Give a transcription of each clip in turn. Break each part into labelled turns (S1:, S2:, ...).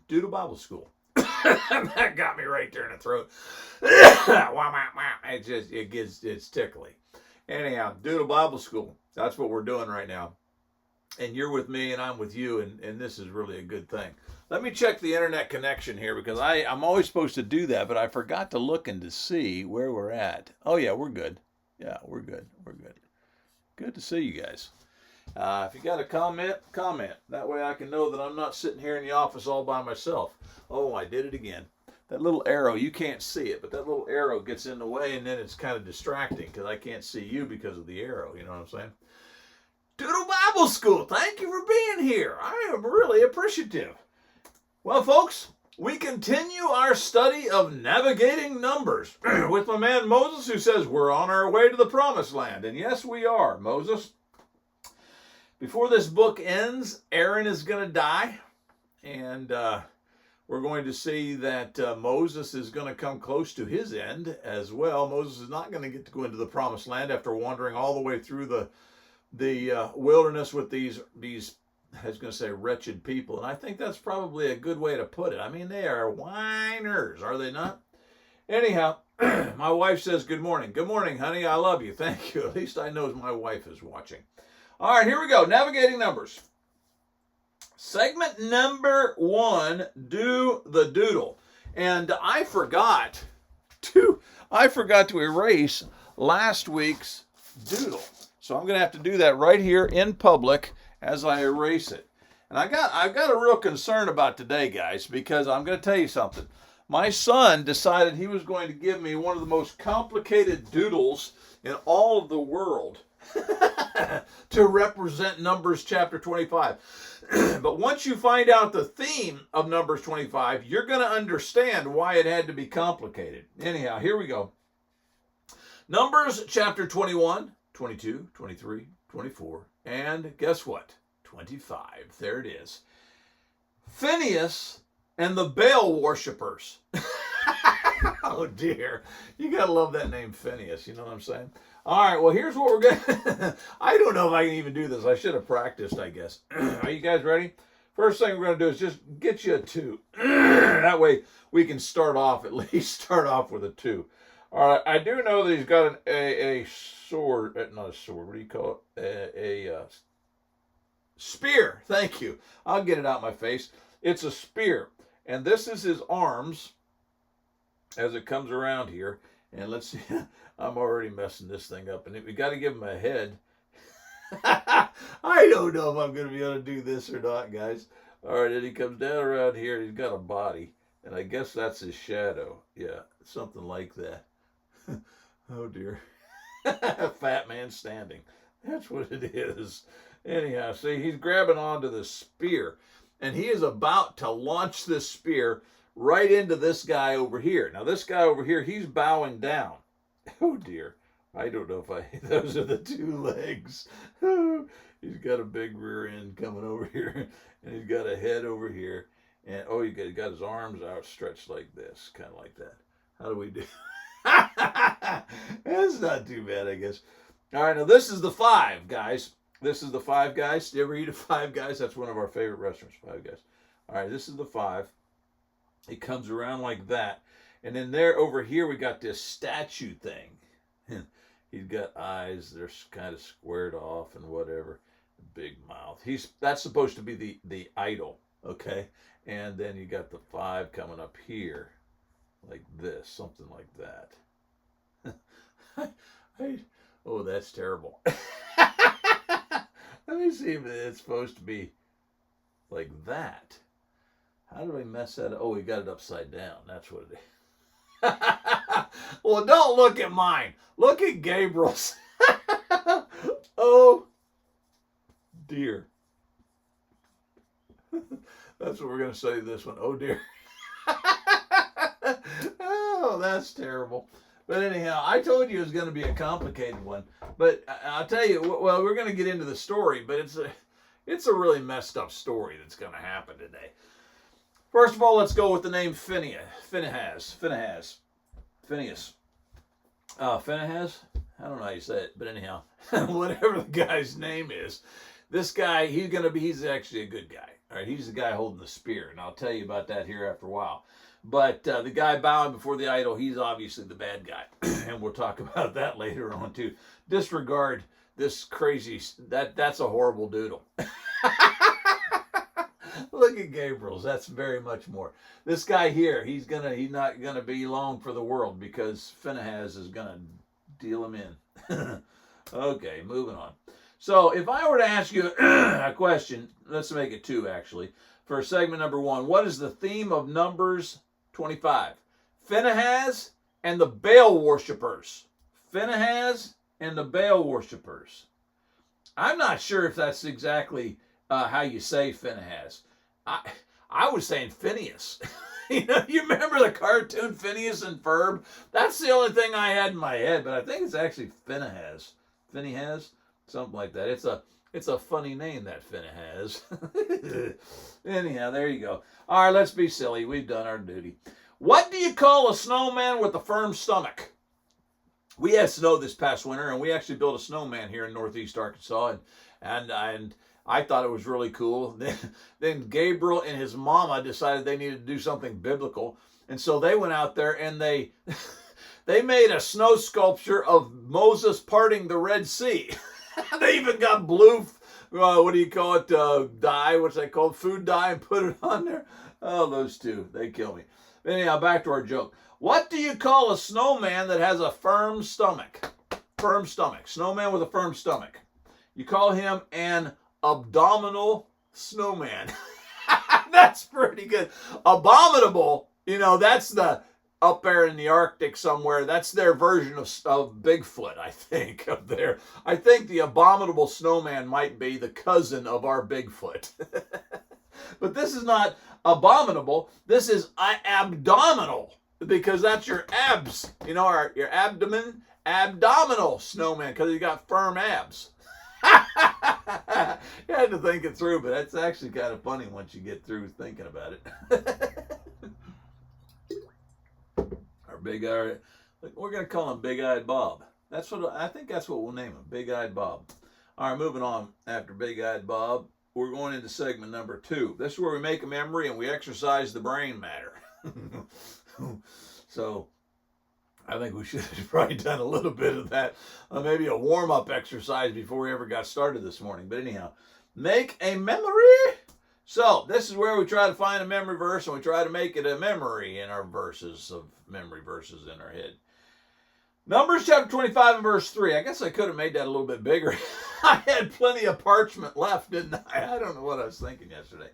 S1: Doodle Bible School. That got me right there in the throat. It's tickly. Anyhow, Doodle Bible School. That's what we're doing right now. And you're with me and I'm with you, and this is really a good thing. Let me check the internet connection here because I'm always supposed to do that, but I forgot to look and to see where we're at. Oh yeah, we're good. Yeah, we're good. We're good. Good to see you guys. If you got a comment, comment. That way I can know that I'm not sitting here in the office all by myself. Oh, I did it again. That little arrow, you can't see it, but that little arrow gets in the way and then it's kind of distracting because I can't see you because of the arrow. You know what I'm saying? Doodle Bible School, thank you for being here. I am really appreciative. Well, folks, we continue our study of navigating numbers with my man Moses, who says we're on our way to the promised land. And yes, we are, Moses. Before this book ends, Aaron is going to die. And we're going to see that Moses is going to come close to his end as well. Moses is not going to get to go into the promised land after wandering all the way through the wilderness with these I was going to say wretched people, and I think that's probably a good way to put it. I mean, they are whiners, are they not? Anyhow, my wife says good morning. Good morning, honey. I love you. Thank you. At least I know my wife is watching. All right, here we go. Navigating numbers. Segment number 1, do the doodle. And I forgot to erase last week's doodle. So I'm going to have to do that right here in public as I erase it. And I've got a real concern about today, guys, because I'm going to tell you something. My son decided he was going to give me one of the most complicated doodles in all of the world to represent Numbers chapter 25. But once you find out the theme of Numbers 25, you're going to understand why it had to be complicated. Anyhow, here we go. Numbers chapter 21, 22, 23, 24, and guess what? 25. There it is. Phineas and the Baal worshippers. Oh dear. You gotta love that name Phineas, you know what I'm saying? All right, well, here's what we're gonna I don't know if I can even do this. I should have practiced, I guess. Are you guys ready? First thing we're gonna do is just get you a 2. That way we can start off with a 2. All right, I do know that he's got a sword, not a sword, what do you call it? A spear, thank you. I'll get it out my face. It's a spear. And this is his arms as it comes around here. And let's see, I'm already messing this thing up. And we got to give him a head. I don't know if I'm going to be able to do this or not, guys. All right, and he comes down around here. And he's got a body. And I guess that's his shadow. Yeah, something like that. Oh, dear. Fat man standing. That's what it is. Anyhow, see, he's grabbing onto the spear. And he is about to launch this spear right into this guy over here. Now, this guy over here, he's bowing down. Oh, dear. I don't know if those are the 2 legs. He's got a big rear end coming over here. And he's got a head over here. And, oh, he got his arms outstretched like this. Kind of like that. How do we do? That's not too bad, I guess. All right, now this is the 5, guys. This is the 5 Guys. Do you ever eat at 5 Guys? That's one of our favorite restaurants, 5 Guys. All right, this is the 5. It comes around like that. And then there over here we got this statue thing. He's got eyes. They're kind of squared off and whatever. Big mouth. That's supposed to be the idol, okay? And then you got the 5 coming up here like this, something like that. Oh, that's terrible. Let me see if it's supposed to be like that. How do we mess that up? Oh, we got it upside down. That's what it is. Well, don't look at mine. Look at Gabriel's. Oh, dear. That's what we're going to say this one. Oh, dear. Oh, that's terrible. But anyhow, I told you it was going to be a complicated one. But I'll tell you, well, we're going to get into the story, but it's a really messed up story that's going to happen today. First of all, let's go with the name Phineas. Phineas. Phineas. I don't know how you say it, but anyhow, whatever the guy's name is, This guy, he's actually a good guy. All right, he's the guy holding the spear, and I'll tell you about that here after a while. But the guy bowing before the idol, he's obviously the bad guy, and we'll talk about that later on too. Disregard this crazy. That's a horrible doodle. Look at Gabriel's. That's very much more. This guy here, he's not gonna be long for the world because Phinehas is gonna deal him in. Okay, moving on. So if I were to ask you a question, let's make it two actually. For segment number one, what is the theme of Numbers 25? Phinehas and the Baal worshippers. Phinehas and the Baal worshippers. I'm not sure if that's exactly how you say Phinehas. I was saying Phineas. You remember the cartoon Phineas and Ferb? That's the only thing I had in my head, but I think it's actually Phinehas. Phinehas? Something like that. It's a funny name, that Phinehas. Anyhow, there you go. All right, let's be silly. We've done our duty. What do you call a snowman with a firm stomach? We had snow this past winter, and we actually built a snowman here in Northeast Arkansas, and I thought it was really cool. Then Gabriel and his mama decided they needed to do something biblical, and so they went out there and they made a snow sculpture of Moses parting the Red Sea. They even got blue, what do you call it, dye, what's that called, food dye, and put it on there. Oh, those two, they kill me. Anyhow, back to our joke. What do you call a snowman that has a firm stomach? Firm stomach. Snowman with a firm stomach. You call him an abdominal snowman. That's pretty good. Abominable, that's the up there in the Arctic somewhere. That's their version of Bigfoot, I think, up there. I think the abominable snowman might be the cousin of our Bigfoot. But this is not abominable. This is abdominal, because that's your abs, your abdomen, abdominal snowman, because you got firm abs. You had to think it through, but that's actually kind of funny once you get through thinking about it. Our big-eyed, we're going to call him Big-Eyed Bob. I think that's what we'll name him, Big-Eyed Bob. All right, moving on after Big-Eyed Bob, we're going into segment number 2. This is where we make a memory and we exercise the brain matter. So I think we should have probably done a little bit of that, maybe a warm-up exercise before we ever got started this morning. But anyhow, make a memory. So this is where we try to find a memory verse and we try to make it a memory in our verses of memory verses in our head. Numbers chapter 25 and verse 3. I guess I could have made that a little bit bigger. I had plenty of parchment left, didn't I? I don't know what I was thinking yesterday.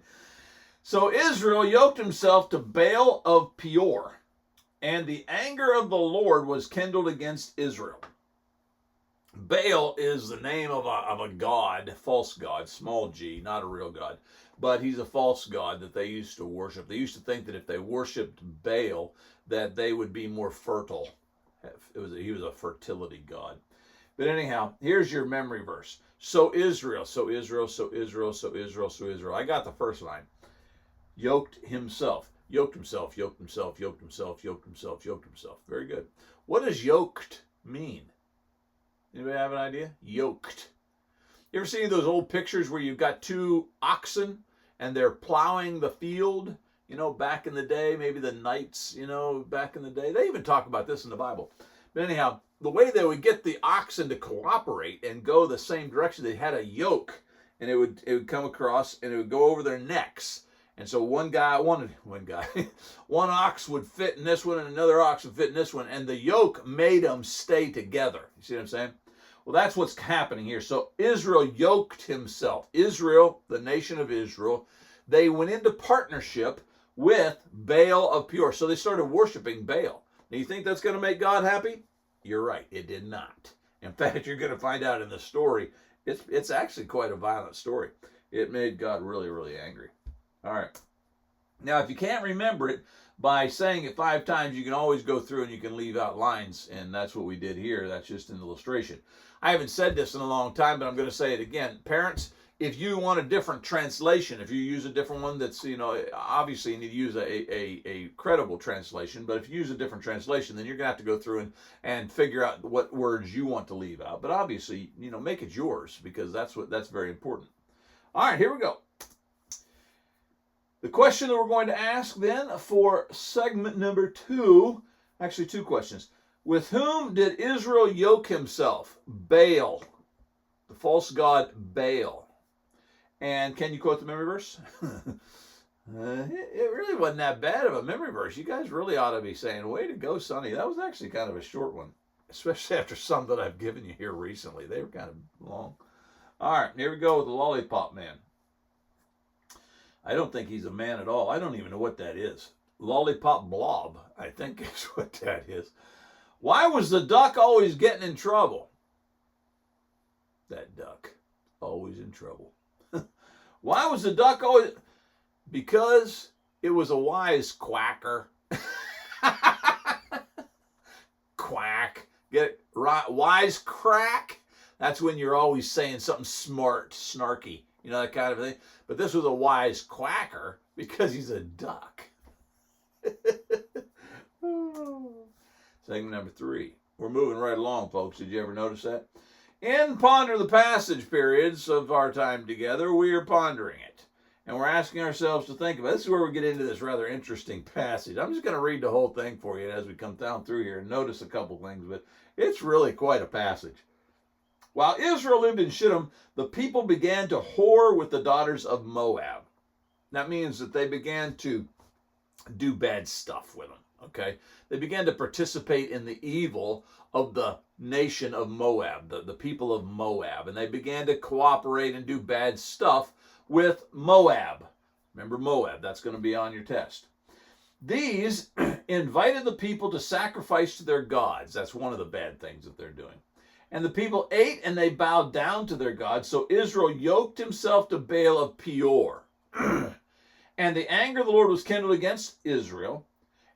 S1: So Israel yoked himself to Baal of Peor, and the anger of the Lord was kindled against Israel. Baal is the name of a god, false god, small g, not a real god. But he's a false god that they used to worship. They used to think that if they worshipped Baal, that they would be more fertile. He was a fertility god. But anyhow, here's your memory verse. So Israel, so Israel, so Israel, so Israel, so Israel. I got the first line. Yoked himself, yoked himself, yoked himself, yoked himself, yoked himself, yoked himself. Very good. What does yoked mean? Anybody have an idea? Yoked. You ever seen those old pictures where you've got two oxen and they're plowing the field? Back in the day, maybe the knights, back in the day. They even talk about this in the Bible. But anyhow, the way they would get the oxen to cooperate and go the same direction, they had a yoke, and it would come across and it would go over their necks. And so one ox would fit in this one and another ox would fit in this one, and the yoke made them stay together. You see what I'm saying? Well, that's what's happening here. So Israel yoked himself. Israel, the nation of Israel, they went into partnership with Baal of Peor. So they started worshiping Baal. Now, you think that's going to make God happy? You're right. It did not. In fact, you're going to find out in the story, it's actually quite a violent story. It made God really, really angry. All right. Now, if you can't remember it, by saying it 5 times, you can always go through and you can leave out lines, and that's what we did here. That's just an illustration. I haven't said this in a long time, but I'm going to say it again. Parents, if you want a different translation, if you use a different one that's, obviously you need to use a credible translation, but if you use a different translation, then you're going to have to go through and figure out what words you want to leave out. But obviously, make it yours, because that's very important. All right, here we go. The question that we're going to ask then for segment number 2, actually 2 questions. With whom did Israel yoke himself? Baal, the false god Baal. And can you quote the memory verse? It really wasn't that bad of a memory verse. You guys really ought to be saying, way to go, Sonny. That was actually kind of a short one, especially after some that I've given you here recently. They were kind of long. All right, here we go with the lollipop man. I don't think he's a man at all. I don't even know what that is. Lollipop blob, I think is what that is. Why was the duck always getting in trouble? That duck, always in trouble. Why was the duck always... Because it was a wise quacker. Quack. Get it right? Wise crack. That's when you're always saying something smart, snarky, you know, that kind of thing. But this was a wise quacker because he's a duck. Segment number 3. We're moving right along, folks. Did you ever notice that? In Ponder the Passage periods of our time together, we are pondering it. And we're asking ourselves to think about it. This is where we get into this rather interesting passage. I'm just going to read the whole thing for you as we come down through here and notice a couple things, but it's really quite a passage. While Israel lived in Shittim, the people began to whore with the daughters of Moab. That means that they began to do bad stuff with them, okay? They began to participate in the evil of the nation of Moab, the people of Moab, and they began to cooperate and do bad stuff with Moab. Remember Moab, that's going to be on your test. These invited the people to sacrifice to their gods. That's one of the bad things that they're doing. And the people ate and they bowed down to their gods. So Israel yoked himself to Baal of Peor. And the anger of the Lord was kindled against Israel.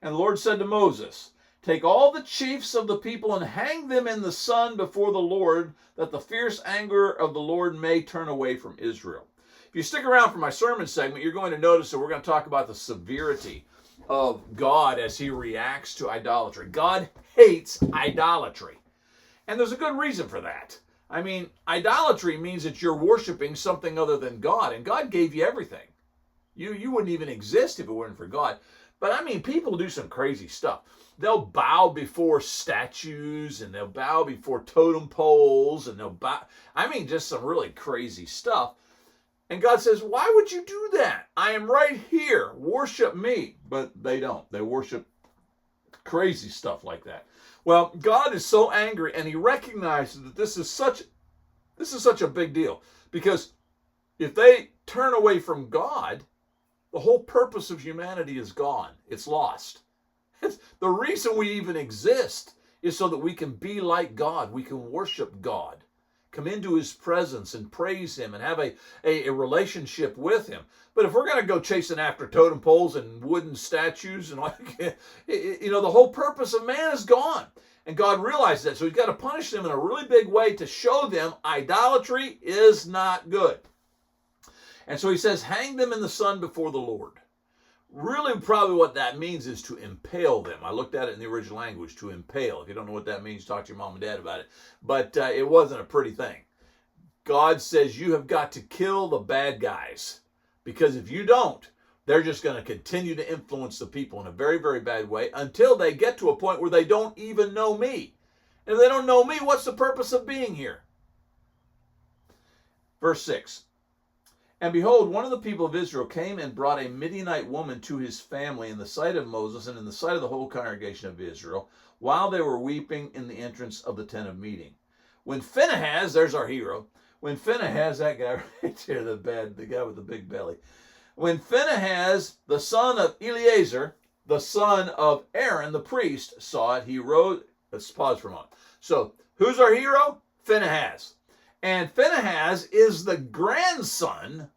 S1: And the Lord said to Moses, take all the chiefs of the people and hang them in the sun before the Lord, that the fierce anger of the Lord may turn away from Israel. If you stick around for my sermon segment, you're going to notice that we're going to talk about the severity of God as he reacts to idolatry. God hates idolatry. And there's a good reason for that. I mean, idolatry means that you're worshiping something other than God, and God gave you everything. You wouldn't even exist if it weren't for God. But I mean, people do some crazy stuff. They'll bow before statues, and they'll bow before totem poles, and they'll bow. I mean, just some really crazy stuff. And God says, why would you do that? I am right here. Worship me. But they don't. They worship crazy stuff like that. Well, God is so angry, and he recognizes that this is such a big deal. Because if they turn away from God, the whole purpose of humanity is gone. It's lost. The reason we even exist is so that we can be like God. We can worship God. Come into his presence and praise him and have a relationship with him. But if we're going to go chasing after totem poles and wooden statues and the whole purpose of man is gone. And God realizes that. So he's got to punish them in a really big way to show them idolatry is not good. And so he says, hang them in the sun before the Lord. Really, probably what that means is to impale them. I looked at it in the original language, to impale. If you don't know what that means, talk to your mom and dad about it. But it wasn't a pretty thing. God says you have got to kill the bad guys. Because if you don't, they're just going to continue to influence the people in a very, very bad way until they get to a point where they don't even know me. And if they don't know me, what's the purpose of being here? Verse 6. And behold, one of the people of Israel came and brought a Midianite woman to his family in the sight of Moses and in the sight of the whole congregation of Israel, while they were weeping in the entrance of the tent of meeting. When Phinehas, there's our hero, when Phinehas, that guy right there, the guy with the big belly, when Phinehas, the son of Eleazar, the son of Aaron, the priest, saw it, he rose. Let's pause for a moment. So, who's our hero? Phinehas. And Phinehas is the grandson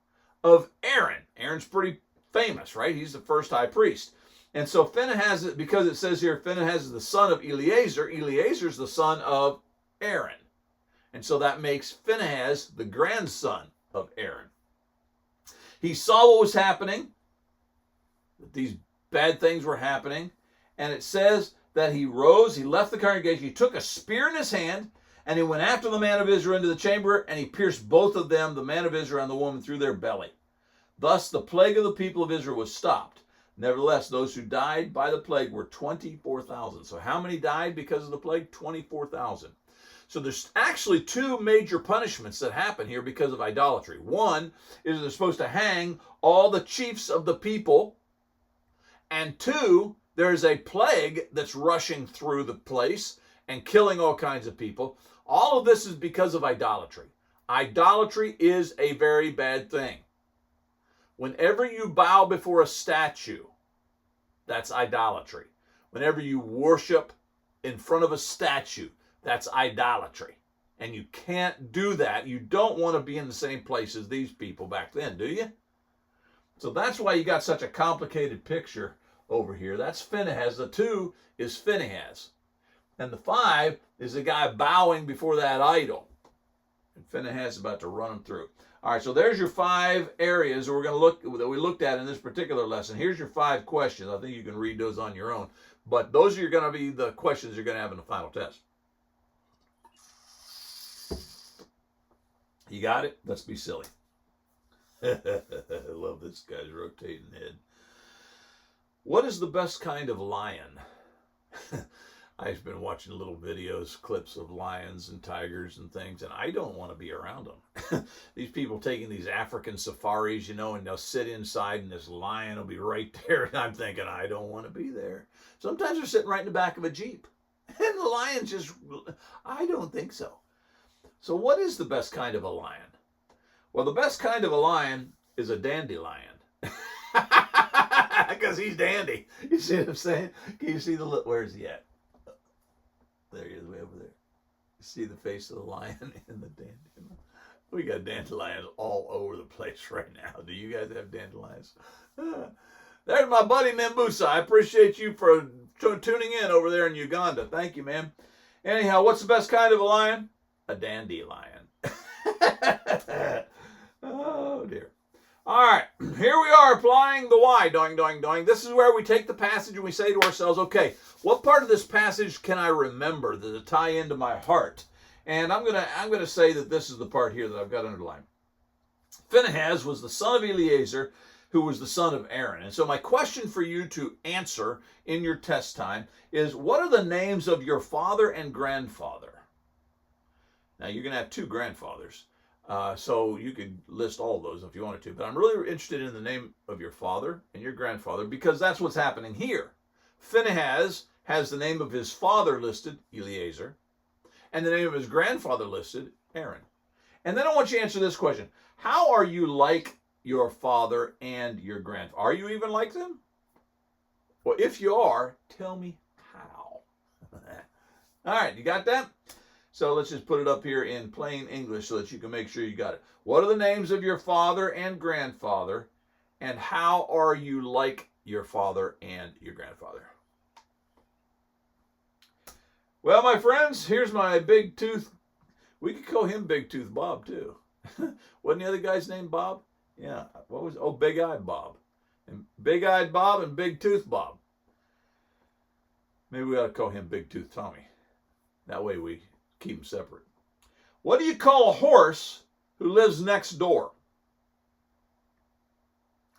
S1: of Aaron. Aaron's pretty famous, right? He's the first high priest. And so Phinehas, because it says here, Phinehas is the son of Eleazar. Eleazar's the son of Aaron. And so that makes Phinehas the grandson of Aaron. He saw what was happening, that these bad things were happening. And it says that he rose, he left the congregation, he took a spear in his hand, And he went after the man of Israel into the chamber, and he pierced both of them, the man of Israel and the woman, through their belly. Thus the plague of the people of Israel was stopped. Nevertheless, those who died by the plague were 24,000. So how many died because of the plague? 24,000. So there's actually two major punishments that happen here because of idolatry. One is they're supposed to hang all the chiefs of the people. And two, there's a plague that's rushing through the place and killing all kinds of people. All of this is because of idolatry. Idolatry is a very bad thing. Whenever you bow before a statue, that's idolatry. Whenever you worship in front of a statue, that's idolatry. And you can't do that. You don't want to be in the same place as these people back then, do you? So that's why you got such a complicated picture over here. That's Phinehas. The 2 is Phinehas. And the 5 is the guy bowing before that idol. And Phinehas is about to run him through. All right, so there's your 5 areas that we looked at in this particular lesson. Here's your 5 questions. I think you can read those on your own. But those are going to be the questions you're going to have in the final test. You got it? Let's be silly. I love this guy's rotating head. What is the best kind of lion? I've been watching little videos, clips of lions and tigers and things, and I don't want to be around them. These people taking these African safaris, you know, and they'll sit inside and this lion will be right there. And I'm thinking, I don't want to be there. Sometimes they're sitting right in the back of a Jeep. And the lion's just, I don't think so. So what is the best kind of a lion? Well, the best kind of a lion is a dandelion. Because he's dandy. You see what I'm saying? Can you see where's he at? There he is, way over there. You see the face of the lion and the dandelion. We got dandelions all over the place right now. Do you guys have dandelions? There's my buddy Membusa. I appreciate you for tuning in over there in Uganda. Thank you, man. Anyhow, what's the best kind of a lion? A dandelion. Oh, dear. All right, here we are applying the why, doing, doing, doing. This is where we take the passage and we say to ourselves, okay, what part of this passage can I remember that tie into my heart? And I'm gonna say that this is the part here that I've got underlined. Phinehas was the son of Eleazar, who was the son of Aaron. And so my question for you to answer in your test time is, what are the names of your father and grandfather? Now, you're going to have 2 grandfathers. So you could list all of those if you wanted to. But I'm really interested in the name of your father and your grandfather because that's what's happening here. Phinehas has the name of his father listed, Eleazar, and the name of his grandfather listed, Aaron. And then I want you to answer this question. How are you like your father and your grandfather? Are you even like them? Well, if you are, tell me how. All right, you got that? So let's just put it up here in plain English so that you can make sure you got it. What are the names of your father and grandfather? And how are you like your father and your grandfather? Well, my friends, here's my big tooth. We could call him Big Tooth Bob, too. Wasn't the other guy's name Bob? Yeah. What was? Oh, Big-Eyed Bob. And Big-Eyed Bob and Big Tooth Bob. Maybe we ought to call him Big Tooth Tommy. That way we keep them separate. What do you call a horse who lives next door?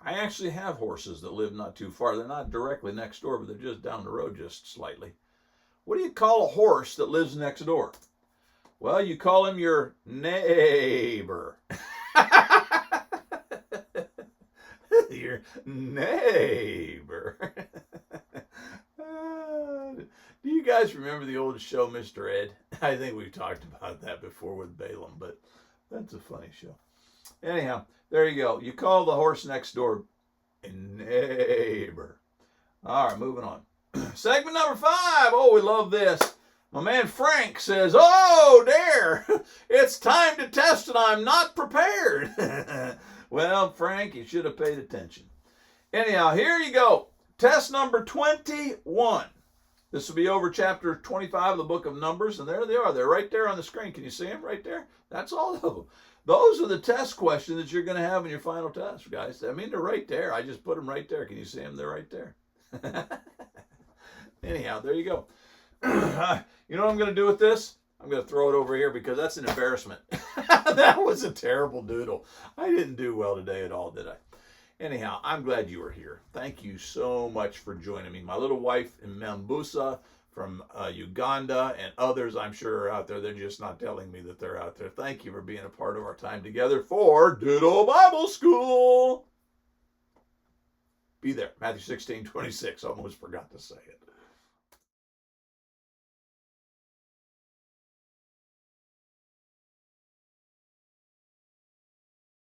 S1: I actually have horses that live not too far. They're not directly next door, but they're just down the road just slightly. What do you call a horse that lives next door? Well, you call him your neighbor. Your neighbor. Do you guys remember the old show, Mr. Ed? I think we've talked about that before with Balaam, but that's a funny show. Anyhow, there you go. You call the horse next door a neighbor. All right, moving on. Segment number 5. Oh, we love this. My man Frank says, oh, dear, it's time to test and I'm not prepared. Well, Frank, you should have paid attention. Anyhow, here you go. Test number 21. This will be over chapter 25 of the book of Numbers, and there they are. They're right there on the screen. Can you see them right there? That's all of them. Those are the test questions that you're going to have in your final test, guys. I mean, they're right there. I just put them right there. Can you see them? They're right there. Anyhow, there you go. You know what I'm going to do with this? I'm going to throw it over here because that's an embarrassment. That was a terrible doodle. I didn't do well today at all, did I? Anyhow, I'm glad you were here. Thank you so much for joining me. My little wife in Mambusa from Uganda and others I'm sure are out there. They're just not telling me that they're out there. Thank you for being a part of our time together for Doodle Bible School. Be there. Matthew 16:26. Almost forgot to say it.